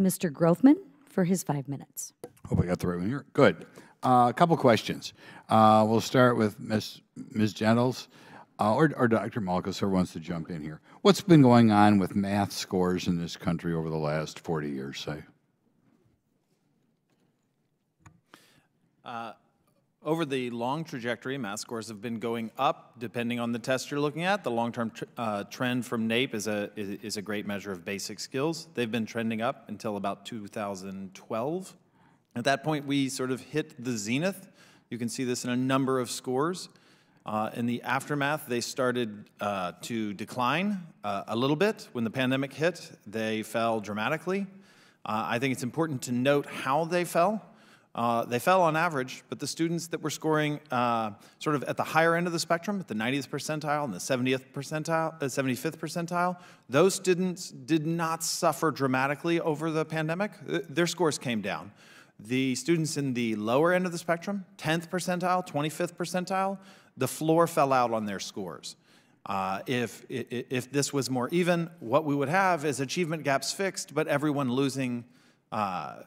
Mr. Grothman for his 5 minutes. Hope I got the right one here. Good. A couple questions. We'll start with Ms. Gentles or Dr. Malkus, whoever wants to jump in here. What's been going on with math scores in this country over the last 40 years, say? Over the long trajectory, math scores have been going up depending on the test you're looking at. The long-term trend from NAEP is a great measure of basic skills. They've been trending up until about 2012. At that point, we sort of hit the zenith. You can see this in a number of scores. In the aftermath, they started to decline a little bit. When the pandemic hit, they fell dramatically. I think it's important to note how they fell. They fell on average, but the students that were scoring sort of at the higher end of the spectrum, at the 90th percentile and the 75th percentile, those students did not suffer dramatically over the pandemic. Their scores came down. The students in the lower end of the spectrum, 10th percentile, 25th percentile, the floor fell out on their scores. If this was more even, what we would have is achievement gaps fixed, but everyone losing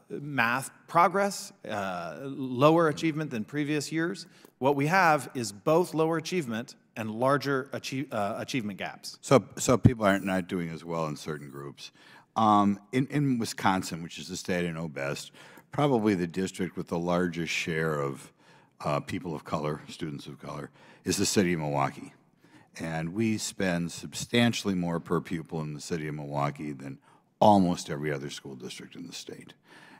math progress, lower achievement than previous years. What we have is both lower achievement and larger achievement gaps. So people are not doing as well in certain groups. In Wisconsin, which is the state I know best, probably the district with the largest share of people of color, students of color, is the city of Milwaukee. And we spend substantially more per pupil in the city of Milwaukee than almost every other school district in the state.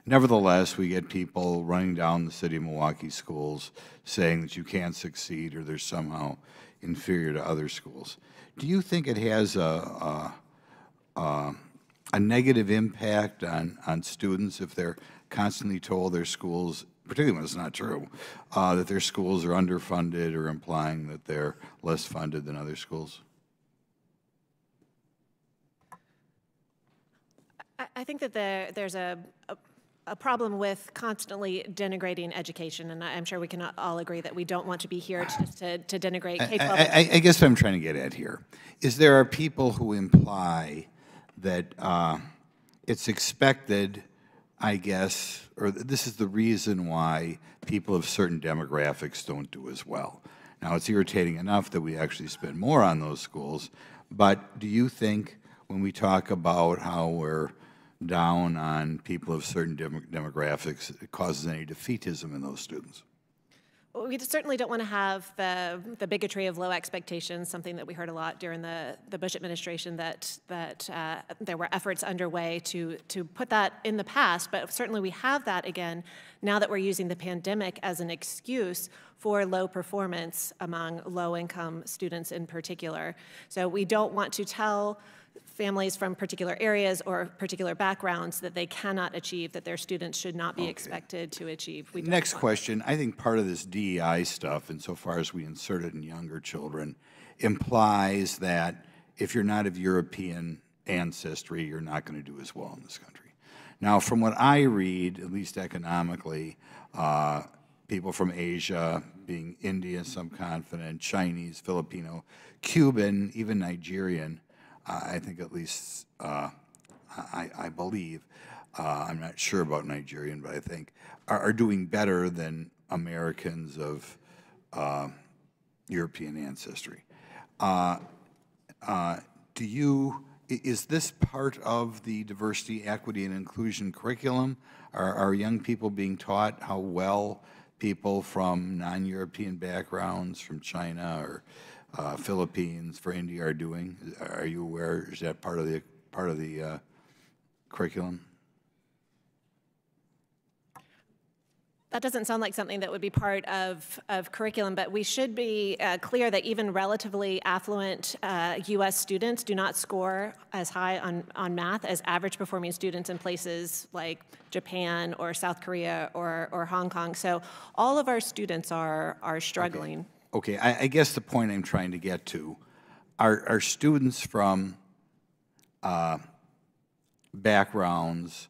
Nevertheless, we get people running down the city of Milwaukee schools saying that you can't succeed or they're somehow inferior to other schools. Do you think it has a negative impact on students if they're constantly told their schools, particularly when it's not true, that their schools are underfunded or implying that they're less funded than other schools? I think that there's a problem with constantly denigrating education, and I'm sure we can all agree that we don't want to be here to denigrate K-12. I guess what I'm trying to get at here is there are people who imply that it's expected, I guess, or this is the reason why people of certain demographics don't do as well. Now, it's irritating enough that we actually spend more on those schools, but do you think when we talk about how we're down on people of certain demographics, it causes any defeatism in those students? Well, we certainly don't want to have the bigotry of low expectations, something that we heard a lot during the Bush administration, that there were efforts underway to put that in the past, but certainly we have that again now that we're using the pandemic as an excuse for low performance among low-income students in particular. So we don't want to tell families from particular areas or particular backgrounds that they cannot achieve, that their students should not be expected to achieve. Next question. I think part of this DEI stuff, insofar as we insert it in younger children, implies that if you're not of European ancestry, you're not going to do as well in this country. Now, from what I read, at least economically, people from Asia, being Indian, subcontinent, Chinese, Filipino, Cuban, even Nigerian, I think at least, I believe, I'm not sure about Nigerian, but I think, are doing better than Americans of European ancestry. Is this part of the diversity, equity, and inclusion curriculum? Are young people being taught how well people from non-European backgrounds, from China or Philippines, for India, are doing? Are you aware? Is that part of the curriculum? That doesn't sound like something that would be part of curriculum, but we should be clear that even relatively affluent U.S. students do not score as high on math as average performing students in places like Japan or South Korea or Hong Kong. So all of our students are struggling. Okay, I guess the point I'm trying to get to, are students from backgrounds,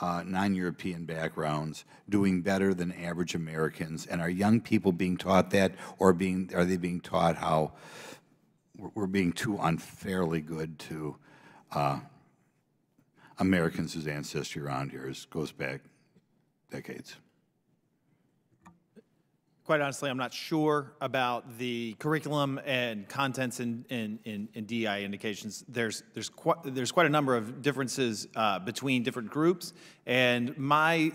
non-European backgrounds, doing better than average Americans? And are young people being taught that, or are they being taught how we're being too unfairly good to Americans whose ancestry around here goes back decades. Quite honestly, I'm not sure about the curriculum and contents in DEI indications. There's quite a number of differences between different groups, and my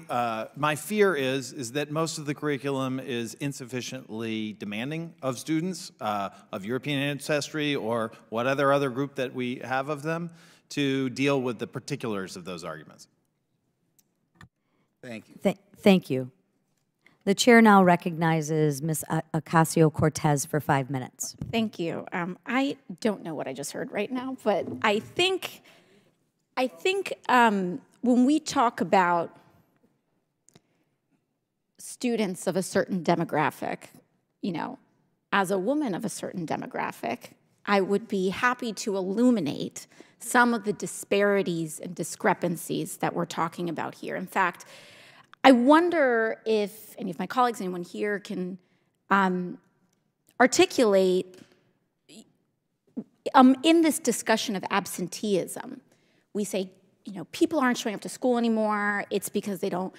fear is that most of the curriculum is insufficiently demanding of students of European ancestry or what other group that we have of them to deal with the particulars of those arguments. Thank you. Thank you. The chair now recognizes Ms. Ocasio-Cortez for 5 minutes. Thank you. I don't know what I just heard right now, but I think when we talk about students of a certain demographic, you know, as a woman of a certain demographic, I would be happy to illuminate some of the disparities and discrepancies that we're talking about here. In fact, I wonder if any of my colleagues, anyone here, can articulate in this discussion of absenteeism. We say, you know, people aren't showing up to school anymore. It's because they don't.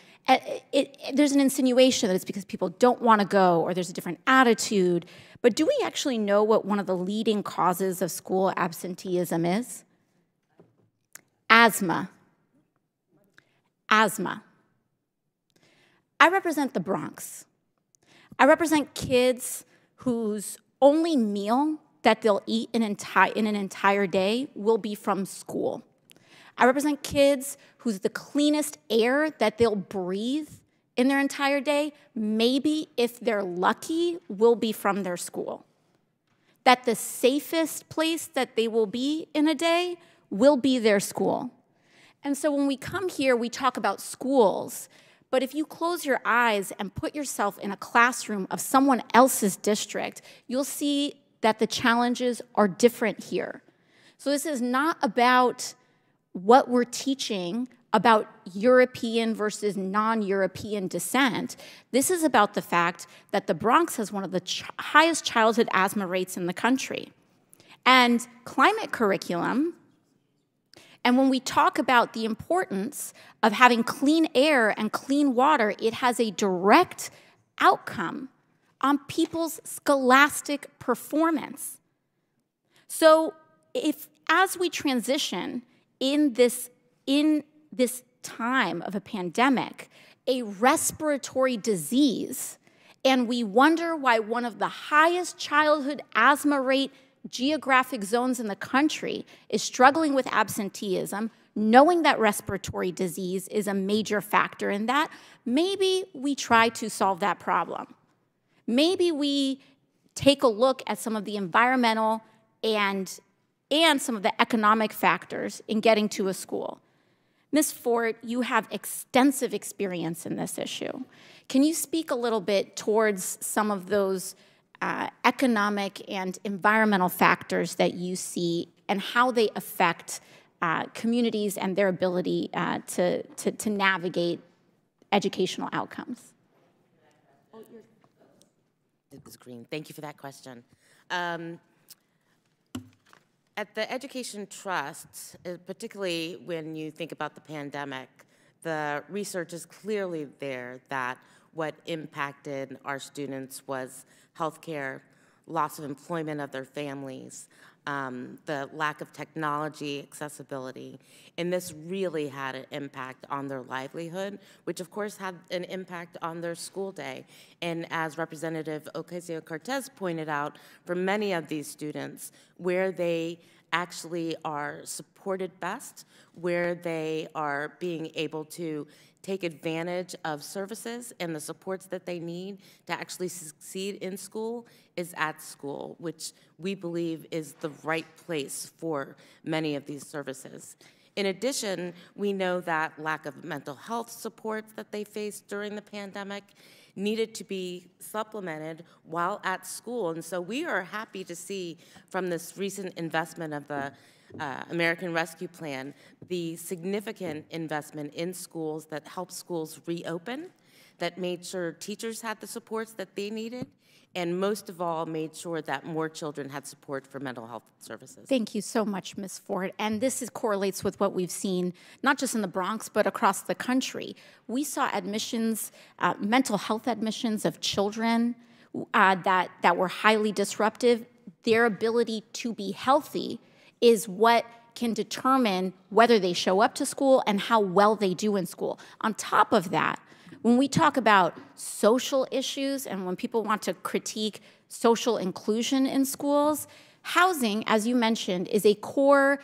There's an insinuation that it's because people don't want to go, or there's a different attitude. But do we actually know what one of the leading causes of school absenteeism is? Asthma. Asthma. I represent the Bronx. I represent kids whose only meal that they'll eat in an entire day will be from school. I represent kids whose the cleanest air that they'll breathe in their entire day, maybe if they're lucky, will be from their school. That the safest place that they will be in a day will be their school. And so when we come here, we talk about schools. But if you close your eyes and put yourself in a classroom of someone else's district, you'll see that the challenges are different here. So this is not about what we're teaching about European versus non-European descent. This is about the fact that the Bronx has one of the highest childhood asthma rates in the country. And climate curriculum, and when we talk about the importance of having clean air and clean water, it has a direct outcome on people's scholastic performance. So as we transition in this time of a pandemic, a respiratory disease, and we wonder why one of the highest childhood asthma rate geographic zones in the country is struggling with absenteeism, knowing that respiratory disease is a major factor in that, maybe we try to solve that problem. Maybe we take a look at some of the environmental and some of the economic factors in getting to a school. Ms. Fort, you have extensive experience in this issue. Can you speak a little bit towards some of those economic and environmental factors that you see and how they affect communities and their ability to navigate educational outcomes? It was green. Thank you for that question. At the Education Trust, particularly when you think about the pandemic, the research is clearly there that what impacted our students was healthcare, loss of employment of their families, the lack of technology accessibility, and this really had an impact on their livelihood, which of course had an impact on their school day. And as Representative Ocasio-Cortez pointed out, for many of these students, where they actually are supported best, where they are being able to take advantage of services and the supports that they need to actually succeed in school is at school, which we believe is the right place for many of these services. In addition, we know that lack of mental health supports that they faced during the pandemic needed to be supplemented while at school. And so we are happy to see from this recent investment of the American Rescue Plan, the significant investment in schools that help schools reopen, that made sure teachers had the supports that they needed, and most of all, made sure that more children had support for mental health services. Thank you so much, Ms. Ford. And this correlates with what we've seen, not just in the Bronx, but across the country. We saw admissions, mental health admissions of children that were highly disruptive. Their ability to be healthy is what can determine whether they show up to school and how well they do in school. On top of that, when we talk about social issues and when people want to critique social inclusion in schools, housing, as you mentioned, is a core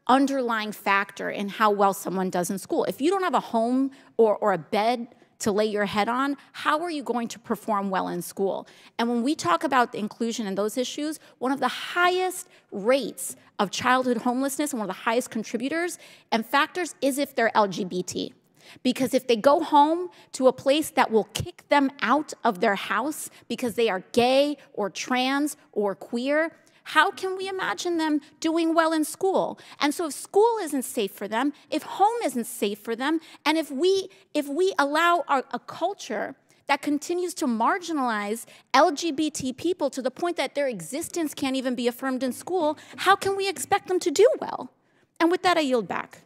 underlying factor in how well someone does in school. If you don't have a home or a bed to lay your head on, how are you going to perform well in school? And when we talk about inclusion and those issues, one of the highest rates of childhood homelessness and one of the highest contributors and factors is if they're LGBT. Because if they go home to a place that will kick them out of their house because they are gay or trans or queer, how can we imagine them doing well in school? And so if school isn't safe for them, if home isn't safe for them, and if we allow a culture that continues to marginalize LGBT people to the point that their existence can't even be affirmed in school, how can we expect them to do well? And with that, I yield back.